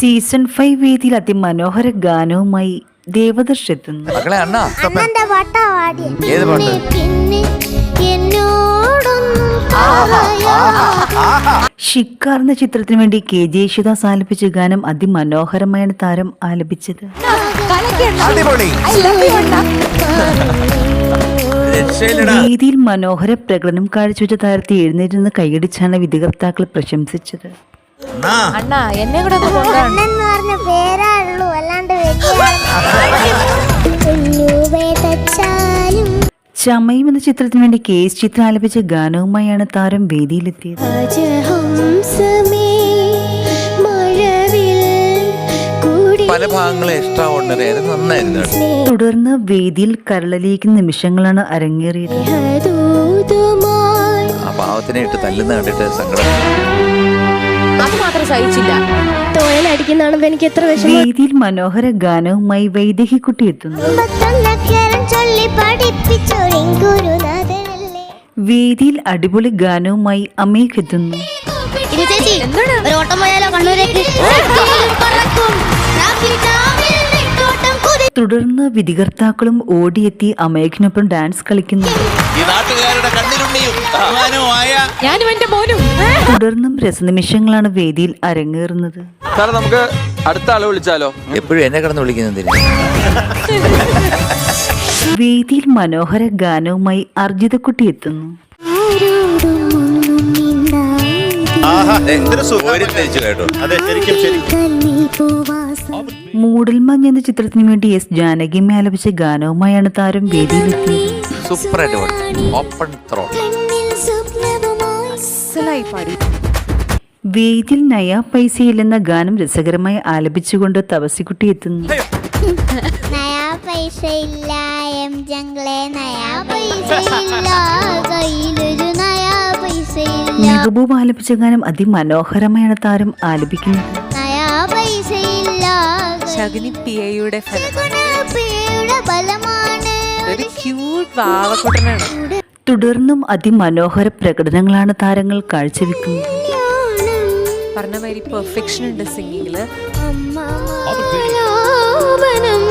Season 5 വേദിയിൽ അതിമനോഹര ഗാനവുമായി ദേവദർശ് എത്തുന്നു. ഷിക്കാർ എന്ന ചിത്രത്തിന് വേണ്ടി KJ യേശുദാസ് ആലപിച്ച ഗാനം അതിമനോഹരമായാണ് താരം ആലപിച്ചത്. വേദിയിൽ മനോഹര പ്രകടനം കാഴ്ചവെച്ച താരത്തെ എഴുന്നേറ്റ് കൈയടിച്ചാണ് വിധികർത്താക്കൾ പ്രശംസിച്ചത്. ചമയം എന്ന ചിത്രത്തിന് വേണ്ടി KS ചിത്ര ആലപിച്ച ഗാനവുമായാണ് താരം വേദിയിലെത്തിയത്. പല ഭാഗങ്ങളും എക്സ്ട്രാ ഓർഡിനറി ആയിരുന്നു, നന്നായിരുന്നു. തുടർന്ന് വേദിയിൽ കരളലിയിക്കുന്ന നിമിഷങ്ങളാണ് അരങ്ങേറിയത്. ആ പാവത്തിനെ ഇട്ട് തല്ലുന്ന കണ്ടിട്ട് സങ്കടം. വേദിയിൽ മനോഹര ഗാനവുമായി വൈദേഹിക്കുട്ടി എത്തുന്നു. വേദിയിൽ അടിപൊളി ഗാനവുമായി അമേഘ് എത്തുന്നു. തുടർന്ന് വിധികർത്താക്കളും ഓടിയെത്തി അമേഘിനൊപ്പം ഡാൻസ് കളിക്കുന്നു. തുടർന്നും രസനിമിഷങ്ങളാണ് വേദിയിൽ അരങ്ങേറുന്നത്. നമുക്ക് അടുത്ത ആളെ വിളിച്ചാലോ? എപ്പോഴും എന്നെ കിടന്ന് വിളിക്കുന്നതിന്. വേദിയിൽ മനോഹര ഗാനവുമായി അർജിതക്കുട്ടി എത്തുന്നു. മൂടൽമഞ്ഞ് എന്ന ചിത്രത്തിന് വേണ്ടി S ജാനകിയമ്മ ആലപിച്ച ഗാനവുമായാണ് താരം വേദിയിലെത്തിയത്. വേദിയിൽ നയാ പൈസയില്ലെന്ന ഗാനം രസകരമായി ആലപിച്ചുകൊണ്ട് തപസിക്കുട്ടി എത്തുന്നു. മെഹബൂബ് ആലപിച്ച ഗാനം അതിമനോഹരമായാണ് താരം ആലപിക്കുന്നത്. തുടർന്നും അതിമനോഹര പ്രകടനങ്ങളാണ് താരങ്ങൾ കാഴ്ചവെക്കുന്നത്.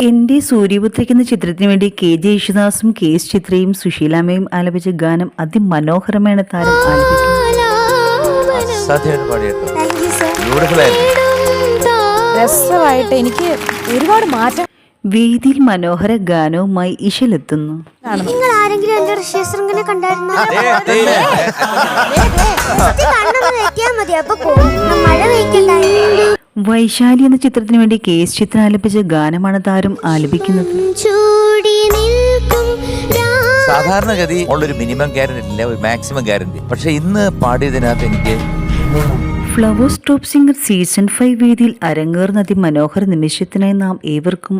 എന്റെ സൂര്യപുത്രയ്ക്ക് എന്ന ചിത്രത്തിന് വേണ്ടി KJ യേശുദാസും KS ചിത്രയും സുശീലാമ്മയും ആലപിച്ച ഗാനം അതിമനോഹരമാണ് താരം ആലപിക്കുന്നത്. രസമായിട്ട് എനിക്ക് ഒരുപാട് മാറ്റം. വേദിയിൽ മനോഹര ഗാനവുമായി ഇശലെത്തുന്നു. നിങ്ങൾ ആരെങ്കിലും എന്റെ ഋഷ്യശൃംഖനെ കണ്ടായിരുന്നോ? വൈശാലി എന്ന ചിത്രത്തിന് വേണ്ടി KS ചിത്ര ആലപിച്ച ഗാനമാണ് താരം ആലപിക്കുന്നത്. സാധാരണഗതി ഉള്ളൊരു മിനിമം ഗ്യാരണ്ടി ഇല്ല, ഒരു മാക്സിമം ഗ്യാരണ്ടി. പക്ഷെ ഇന്ന് പാടിയതിനകത്ത് എനിക്ക് ഫ്ലവേഴ്സ് ടോപ്പ് സിംഗർ സീസൺ 5 വേദിയിൽ അരങ്ങേറുന്ന അതിമനോഹര നിമിഷത്തിനായി നാം ഏവർക്കും